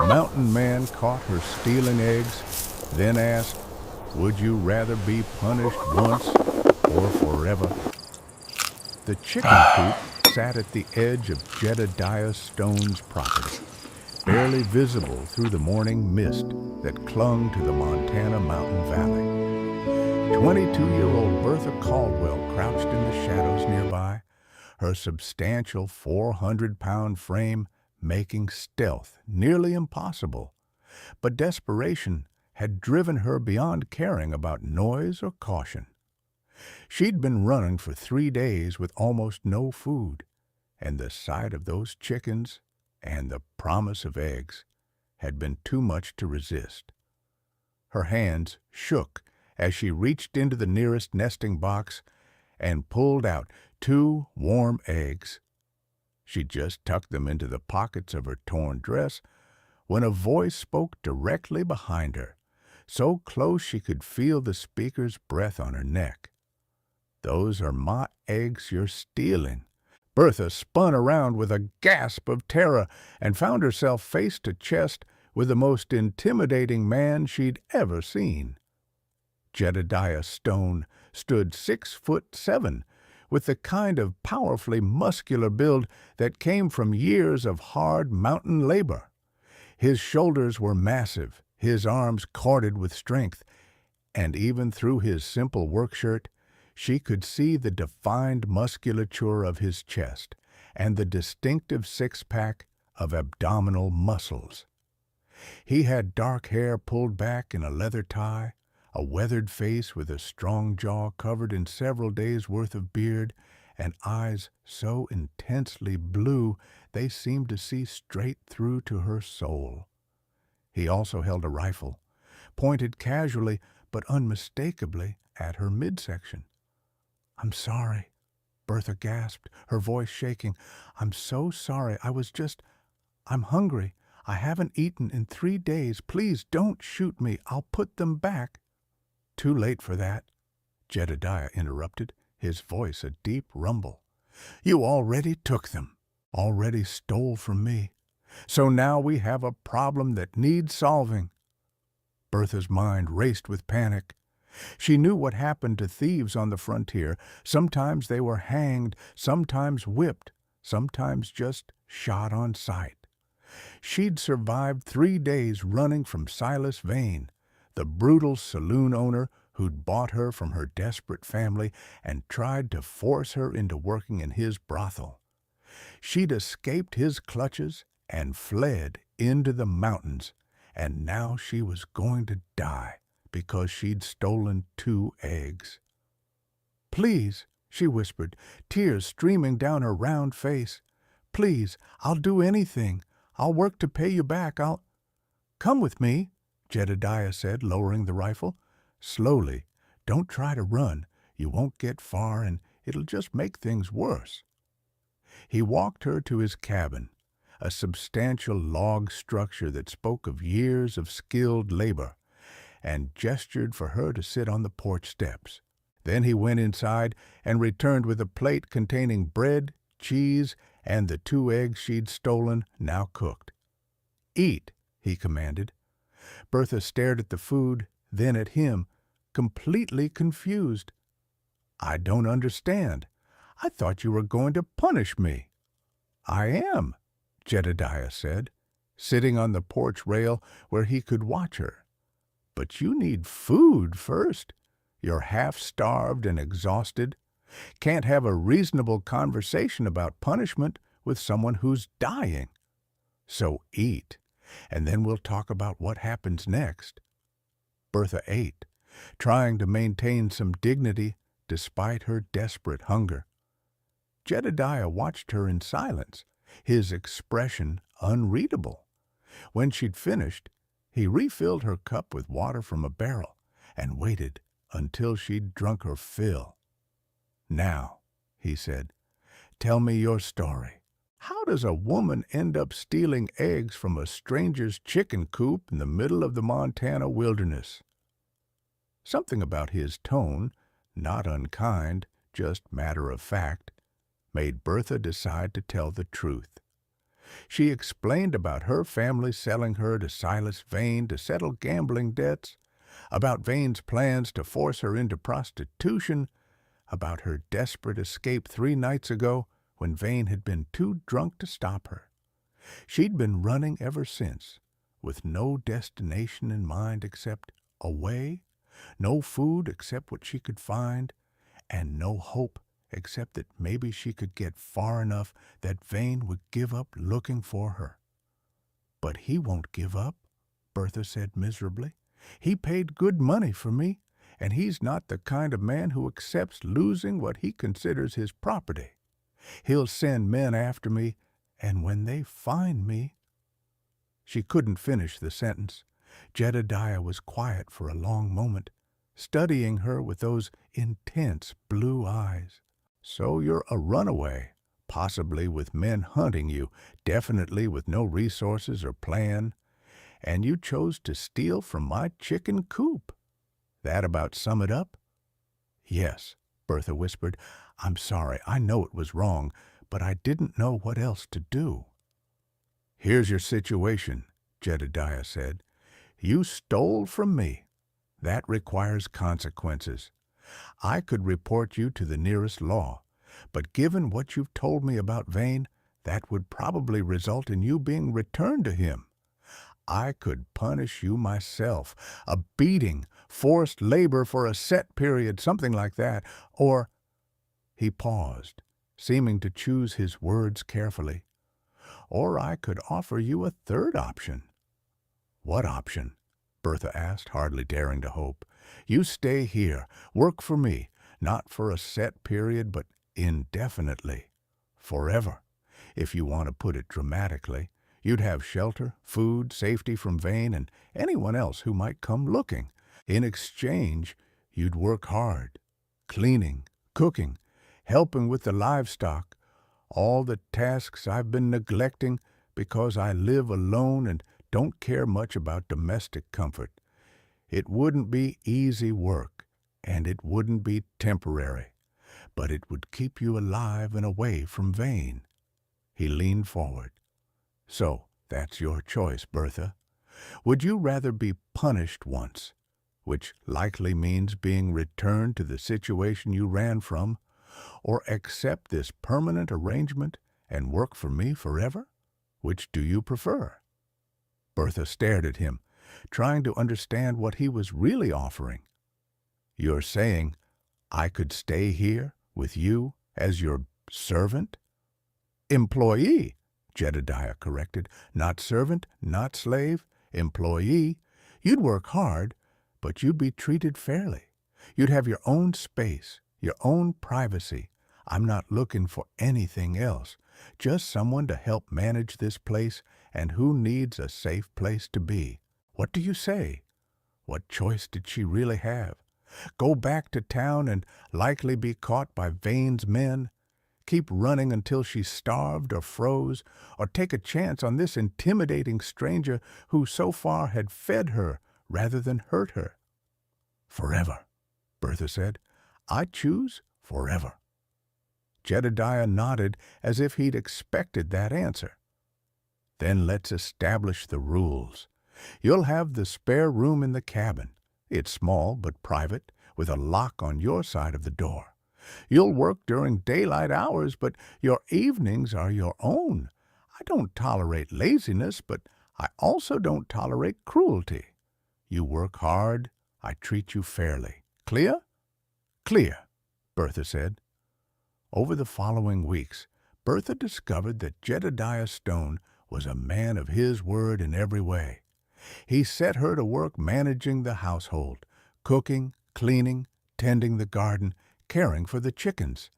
Mountain Man caught her stealing eggs, then asked, "Would you rather be punished once or forever?" The chicken coop sat at the edge of Jedediah Stone's property, barely visible through the morning mist that clung to the Montana mountain valley. 22-year-old Bertha Caldwell crouched in the shadows nearby, her substantial 400-pound frame making stealth nearly impossible. But desperation had driven her beyond caring about noise or caution. She'd been running for 3 days with almost no food, and the sight of those chickens and the promise of eggs had been too much to resist. Her hands shook as she reached into the nearest nesting box and pulled out 2 warm eggs. She just tucked them into the pockets of her torn dress when a voice spoke directly behind her, so close she could feel the speaker's breath on her neck. "Those are my eggs you're stealing." Bertha spun around with a gasp of terror and found herself face to chest with the most intimidating man she'd ever seen. Jedediah Stone stood 6'7", with the kind of powerfully muscular build that came from years of hard mountain labor. His shoulders were massive, his arms corded with strength, and even through his simple work shirt, she could see the defined musculature of his chest and the distinctive six-pack of abdominal muscles. He had dark hair pulled back in a leather tie, a weathered face with a strong jaw covered in several days' worth of beard, and eyes so intensely blue they seemed to see straight through to her soul. He also held a rifle, pointed casually but unmistakably at her midsection. "I'm sorry," Bertha gasped, her voice shaking. "I'm so sorry. I'm hungry. I haven't eaten in 3 days. Please don't shoot me. I'll put them back." "Too late for that," Jedediah interrupted, his voice a deep rumble. "You already took them, already stole from me. So now we have a problem that needs solving." Bertha's mind raced with panic. She knew what happened to thieves on the frontier. Sometimes they were hanged, sometimes whipped, sometimes just shot on sight. She'd survived 3 days running from Silas Vane, the brutal saloon owner who'd bought her from her desperate family and tried to force her into working in his brothel. She'd escaped his clutches and fled into the mountains, and now she was going to die because she'd stolen 2 eggs. "Please," she whispered, tears streaming down her round face. "Please, I'll do anything. I'll work to pay you back. Come with me," Jedediah said, lowering the rifle. "Slowly. Don't try to run. You won't get far, and it'll just make things worse." He walked her to his cabin, a substantial log structure that spoke of years of skilled labor, and gestured for her to sit on the porch steps. Then he went inside and returned with a plate containing bread, cheese, and the 2 eggs she'd stolen, now cooked. "Eat," he commanded. Bertha stared at the food, then at him, completely confused. "I don't understand. I thought you were going to punish me." "I am," Jedediah said, sitting on the porch rail where he could watch her. "But you need food first. You're half-starved and exhausted. Can't have a reasonable conversation about punishment with someone who's dying. So eat, and then we'll talk about what happens next." Bertha ate, trying to maintain some dignity despite her desperate hunger. Jedediah watched her in silence, his expression unreadable. When she'd finished, he refilled her cup with water from a barrel and waited until she'd drunk her fill. "Now," he said, "tell me your story. How does a woman end up stealing eggs from a stranger's chicken coop in the middle of the Montana wilderness?" Something about his tone, not unkind, just matter of fact, made Bertha decide to tell the truth. She explained about her family selling her to Silas Vane to settle gambling debts, about Vane's plans to force her into prostitution, about her desperate escape 3 nights ago when Vane had been too drunk to stop her. She'd been running ever since, with no destination in mind except away, no food except what she could find, and no hope except that maybe she could get far enough that Vane would give up looking for her. "But he won't give up," Bertha said miserably. "He paid good money for me, and he's not the kind of man who accepts losing what he considers his property. He'll send men after me, and when they find me—" She couldn't finish the sentence. Jedediah was quiet for a long moment, studying her with those intense blue eyes. "So you're a runaway, possibly with men hunting you, definitely with no resources or plan, and you chose to steal from my chicken coop. That about sum it up?" "Yes," Bertha whispered. "I'm sorry. I know it was wrong, but I didn't know what else to do." "Here's your situation," Jedediah said. "You stole from me. That requires consequences. I could report you to the nearest law, but given what you've told me about Vane, that would probably result in you being returned to him. I could punish you myself, a beating, forced labor for a set period, something like that, or—" He paused, seeming to choose his words carefully. "Or I could offer you a third option." "What option?" Bertha asked, hardly daring to hope. "You stay here, work for me, not for a set period, but indefinitely. Forever, if you want to put it dramatically. You'd have shelter, food, safety from Vane and anyone else who might come looking. In exchange, you'd work hard, cleaning, cooking, helping with the livestock, all the tasks I've been neglecting because I live alone and don't care much about domestic comfort. It wouldn't be easy work, and it wouldn't be temporary, but it would keep you alive and away from Vane." He leaned forward. "So that's your choice, Bertha. Would you rather be punished once, which likely means being returned to the situation you ran from, or accept this permanent arrangement and work for me forever? Which do you prefer?" Bertha stared at him, trying to understand what he was really offering. "You're saying I could stay here with you as your servant?" "Employee," Jedediah corrected. "Not servant, not slave. Employee. You'd work hard, but you'd be treated fairly. You'd have your own space, your own privacy. I'm not looking for anything else, just someone to help manage this place and who needs a safe place to be. What do you say?" What choice did she really have? Go back to town and likely be caught by Vane's men? Keep running until she starved or froze, or take a chance on this intimidating stranger who so far had fed her rather than hurt her? "Forever," Bertha said. "I choose forever." Jedediah nodded as if he'd expected that answer. "Then let's establish the rules. You'll have the spare room in the cabin. It's small but private, with a lock on your side of the door. You'll work during daylight hours, but your evenings are your own. I don't tolerate laziness, but I also don't tolerate cruelty. You work hard, I treat you fairly. Clear?" "Clear," Bertha said. Over the following weeks, Bertha discovered that Jedediah Stone was a man of his word in every way. He set her to work managing the household, cooking, cleaning, tending the garden, caring for the chickens.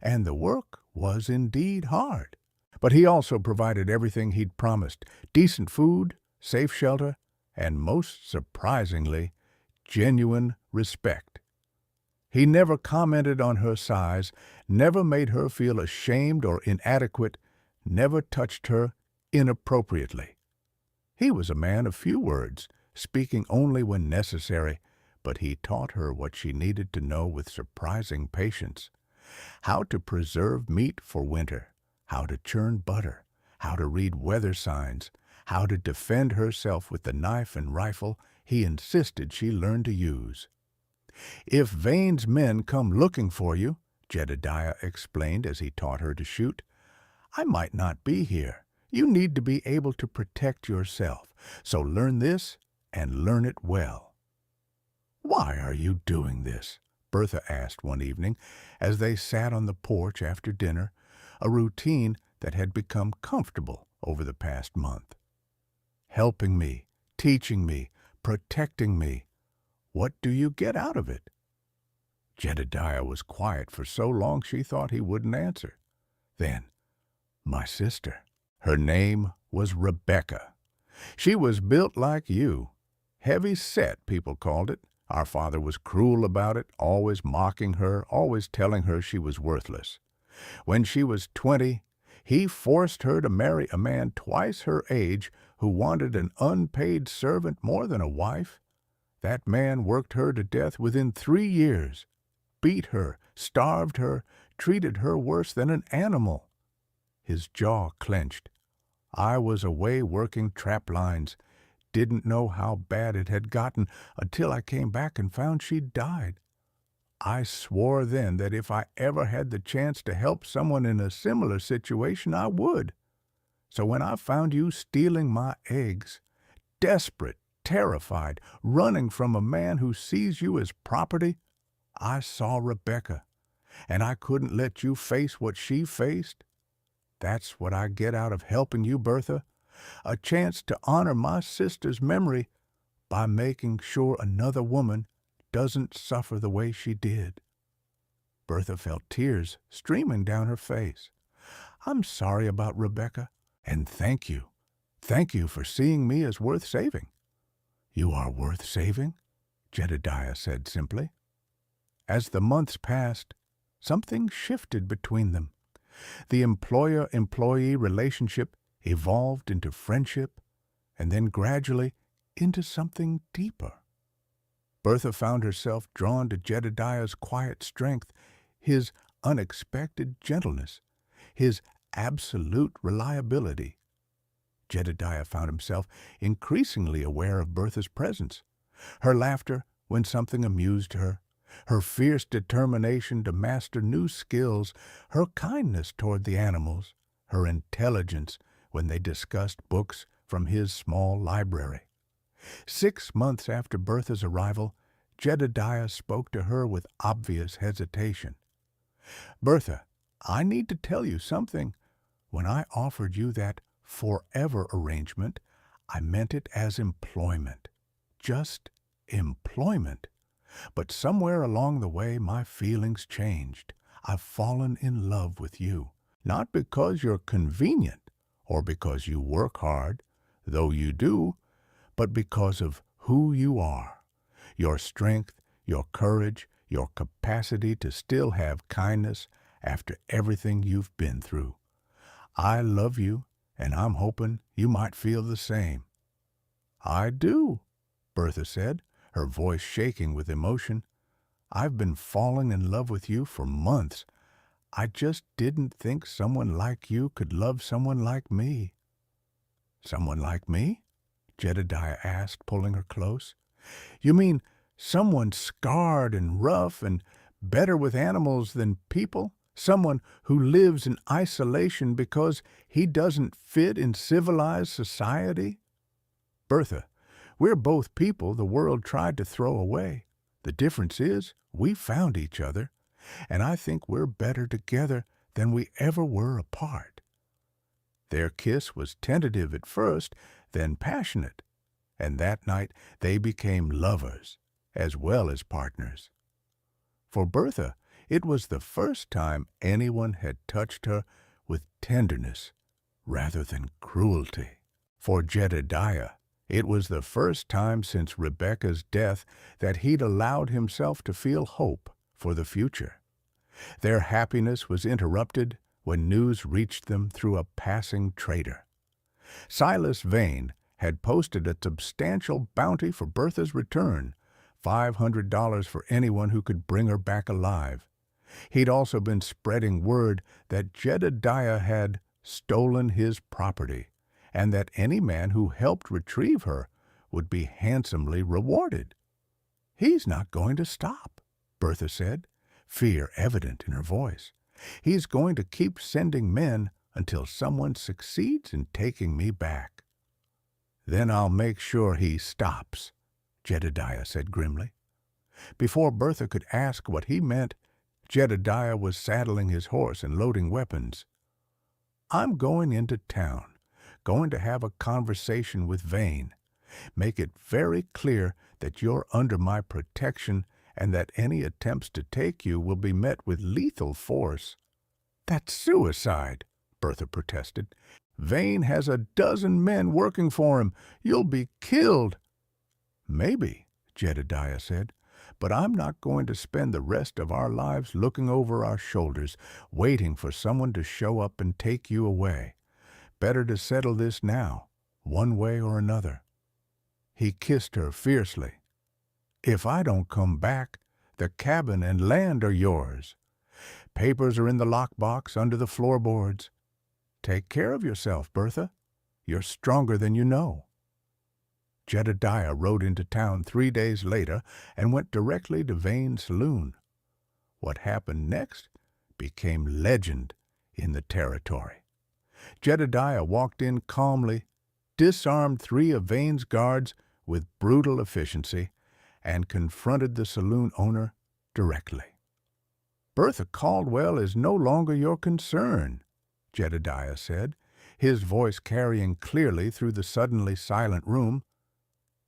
And the work was indeed hard. But he also provided everything he'd promised: decent food, safe shelter, and most surprisingly, genuine respect. He never commented on her size, never made her feel ashamed or inadequate, never touched her inappropriately. He was a man of few words, speaking only when necessary, but he taught her what she needed to know with surprising patience: how to preserve meat for winter, how to churn butter, how to read weather signs, how to defend herself with the knife and rifle he insisted she learn to use. "If Vane's men come looking for you," Jedediah explained as he taught her to shoot, "I might not be here. You need to be able to protect yourself, so learn this and learn it well." "Why are you doing this?" Bertha asked one evening as they sat on the porch after dinner, a routine that had become comfortable over the past month. "Helping me, teaching me, protecting me. What do you get out of it?" Jedediah was quiet for so long she thought he wouldn't answer. Then, "My sister." Her name was Rebecca. "She was built like you. Heavy set, people called it. Our father was cruel about it, always mocking her, always telling her she was worthless. When she was 20, he forced her to marry a man twice her age who wanted an unpaid servant more than a wife. That man worked her to death within 3 years, beat her, starved her, treated her worse than an animal." His jaw clenched. "I was away working trap lines. Didn't know how bad it had gotten until I came back and found she'd died. I swore then that if I ever had the chance to help someone in a similar situation, I would. So when I found you stealing my eggs, desperate, terrified, running from a man who sees you as property, I saw Rebecca, and I couldn't let you face what she faced. That's what I get out of helping you, Bertha, a chance to honor my sister's memory by making sure another woman doesn't suffer the way she did." Bertha felt tears streaming down her face. "I'm sorry about Rebecca, and thank you. Thank you for seeing me as worth saving." "You are worth saving," Jedediah said simply. As the months passed, something shifted between them. The employer-employee relationship evolved into friendship, and then gradually into something deeper. Bertha found herself drawn to Jedediah's quiet strength, his unexpected gentleness, his absolute reliability. Jedediah found himself increasingly aware of Bertha's presence, her laughter when something amused her, her fierce determination to master new skills, her kindness toward the animals, her intelligence when they discussed books from his small library. 6 months after Bertha's arrival, Jedediah spoke to her with obvious hesitation. "Bertha, I need to tell you something. When I offered you that forever arrangement, I meant it as employment. Just employment. But somewhere along the way, my feelings changed. I've fallen in love with you, not because you're convenient or because you work hard, though you do, but because of who you are, your strength, your courage, your capacity to still have kindness after everything you've been through. I love you, and I'm hoping you might feel the same." "I do," Bertha said, her voice shaking with emotion. "I've been falling in love with you for months. I just didn't think someone like you could love someone like me." "Someone like me?" Jedediah asked, pulling her close. "You mean someone scarred and rough and better with animals than people? Someone who lives in isolation because he doesn't fit in civilized society?" "Bertha, we're both people the world tried to throw away. The difference is we found each other, and I think we're better together than we ever were apart." Their kiss was tentative at first, then passionate, and that night they became lovers as well as partners. For Bertha, it was the first time anyone had touched her with tenderness rather than cruelty. For Jedediah, it was the first time since Rebecca's death that he'd allowed himself to feel hope for the future. Their happiness was interrupted when news reached them through a passing trader. Silas Vane had posted a substantial bounty for Bertha's return, $500 for anyone who could bring her back alive. He'd also been spreading word that Jedediah had stolen his property, and that any man who helped retrieve her would be handsomely rewarded. "He's not going to stop," Bertha said, fear evident in her voice. "He's going to keep sending men until someone succeeds in taking me back." "Then I'll make sure he stops," Jedediah said grimly. Before Bertha could ask what he meant, Jedediah was saddling his horse and loading weapons. "I'm going into town, going to have a conversation with Vane. Make it very clear that you're under my protection and that any attempts to take you will be met with lethal force." "That's suicide," Bertha protested. "Vane has a dozen men working for him. You'll be killed." "Maybe," Jedediah said, "but I'm not going to spend the rest of our lives looking over our shoulders, waiting for someone to show up and take you away. Better to settle this now, one way or another." He kissed her fiercely. "If I don't come back, the cabin and land are yours. Papers are in the lockbox under the floorboards. Take care of yourself, Bertha. You're stronger than you know." Jedediah rode into town 3 days later and went directly to Vane's saloon. What happened next became legend in the territory. Jedediah walked in calmly, disarmed 3 of Vane's guards with brutal efficiency, and confronted the saloon owner directly. "Bertha Caldwell is no longer your concern," Jedediah said, his voice carrying clearly through the suddenly silent room.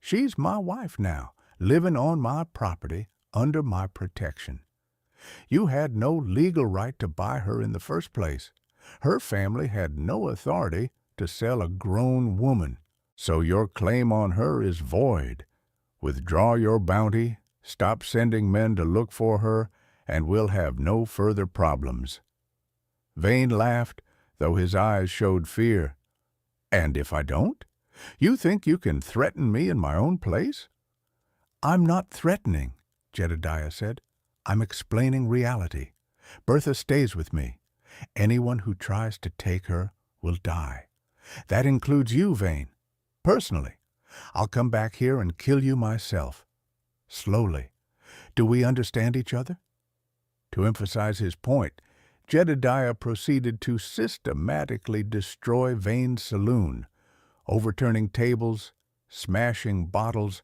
"She's my wife now, living on my property, under my protection. You had no legal right to buy her in the first place. Her family had no authority to sell a grown woman, so your claim on her is void. Withdraw your bounty, stop sending men to look for her, and we'll have no further problems." Vane laughed, though his eyes showed fear. "And if I don't? You think you can threaten me in my own place?" "I'm not threatening," Jedediah said. "I'm explaining reality. Bertha stays with me. Anyone who tries to take her will die. That includes you, Vane. Personally, I'll come back here and kill you myself. Slowly. Do we understand each other?" To emphasize his point, Jedediah proceeded to systematically destroy Vane's saloon, overturning tables, smashing bottles,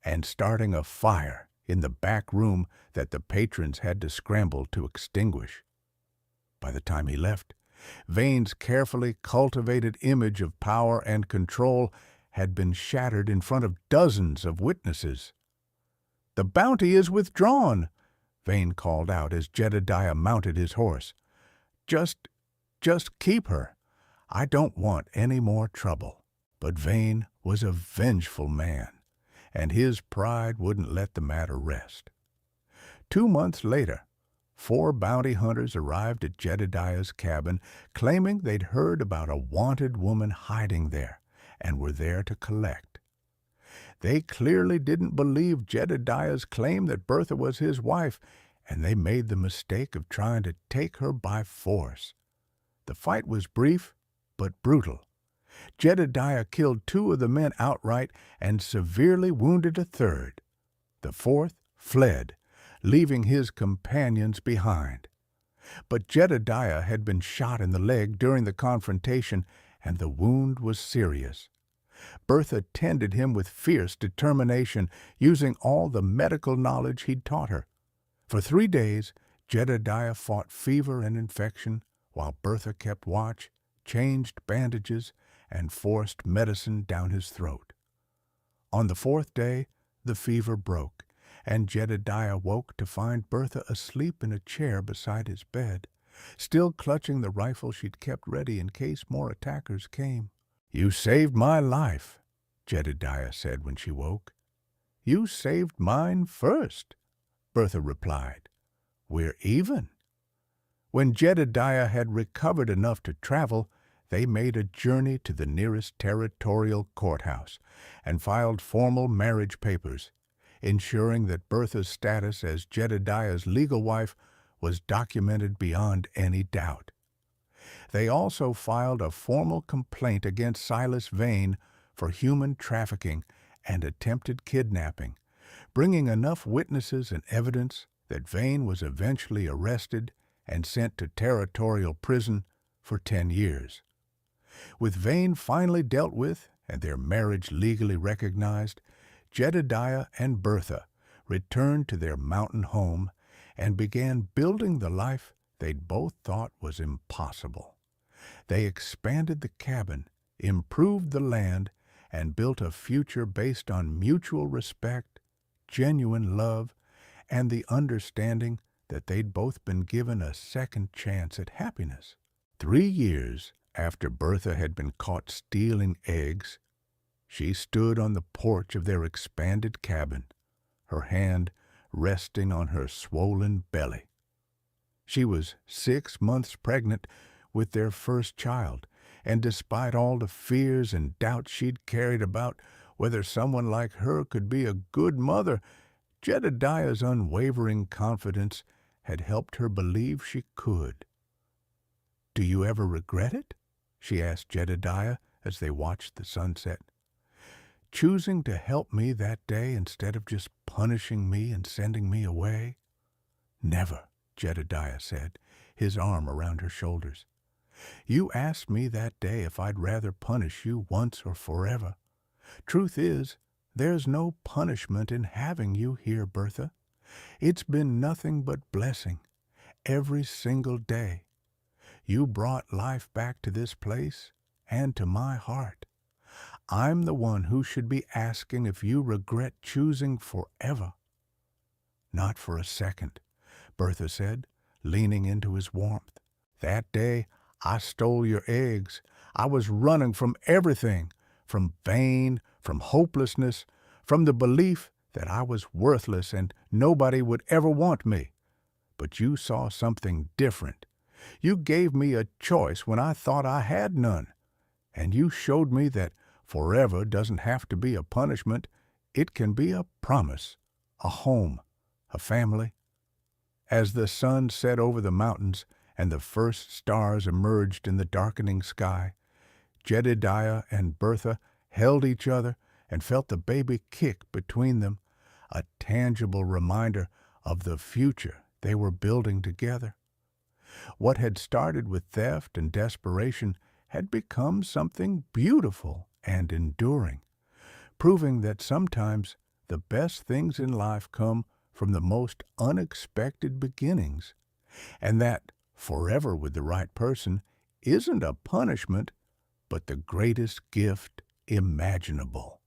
and starting a fire in the back room that the patrons had to scramble to extinguish. By the time he left, Vane's carefully cultivated image of power and control had been shattered in front of dozens of witnesses. "The bounty is withdrawn," Vane called out as Jedediah mounted his horse. Just keep her. I don't want any more trouble." But Vane was a vengeful man, and his pride wouldn't let the matter rest. 2 months later, 4 bounty hunters arrived at Jedediah's cabin, claiming they'd heard about a wanted woman hiding there and were there to collect. They clearly didn't believe Jedediah's claim that Bertha was his wife, and they made the mistake of trying to take her by force. The fight was brief, but brutal. Jedediah killed 2 of the men outright and severely wounded a third. The 4th fled, leaving his companions behind. But Jedediah had been shot in the leg during the confrontation, and the wound was serious. Bertha tended him with fierce determination, using all the medical knowledge he'd taught her. For 3 days, Jedediah fought fever and infection, while Bertha kept watch, changed bandages, and forced medicine down his throat. On the 4th day, the fever broke, and Jedediah woke to find Bertha asleep in a chair beside his bed, still clutching the rifle she'd kept ready in case more attackers came. "You saved my life," Jedediah said when she woke. "You saved mine first," Bertha replied. "We're even." When Jedediah had recovered enough to travel, they made a journey to the nearest territorial courthouse and filed formal marriage papers, ensuring that Bertha's status as Jedediah's legal wife was documented beyond any doubt. They also filed a formal complaint against Silas Vane for human trafficking and attempted kidnapping, bringing enough witnesses and evidence that Vane was eventually arrested and sent to territorial prison for 10 years. With Vane finally dealt with and their marriage legally recognized, Jedediah and Bertha returned to their mountain home and began building the life they'd both thought was impossible. They expanded the cabin, improved the land, and built a future based on mutual respect, genuine love, and the understanding that they'd both been given a second chance at happiness. 3 years after Bertha had been caught stealing eggs, she stood on the porch of their expanded cabin, her hand resting on her swollen belly. She was 6 months pregnant with their first child, and despite all the fears and doubts she'd carried about whether someone like her could be a good mother, Jedediah's unwavering confidence had helped her believe she could. "Do you ever regret it?" she asked Jedediah as they watched the sunset. "Choosing to help me that day instead of just punishing me and sending me away?" "Never," Jedediah said, his arm around her shoulders. "You asked me that day if I'd rather punish you once or forever. Truth is, there's no punishment in having you here, Bertha. It's been nothing but blessing, every single day. You brought life back to this place and to my heart. I'm the one who should be asking if you regret choosing forever." "Not for a second," Bertha said, leaning into his warmth. "That day I stole your eggs. I was running from everything, from Vane, from hopelessness, from the belief that I was worthless and nobody would ever want me. But you saw something different. You gave me a choice when I thought I had none. And you showed me that forever doesn't have to be a punishment. It can be a promise, a home, a family." As the sun set over the mountains and the first stars emerged in the darkening sky, Jedediah and Bertha held each other and felt the baby kick between them, a tangible reminder of the future they were building together. What had started with theft and desperation had become something beautiful and enduring, proving that sometimes the best things in life come from the most unexpected beginnings, and that forever with the right person isn't a punishment, but the greatest gift imaginable.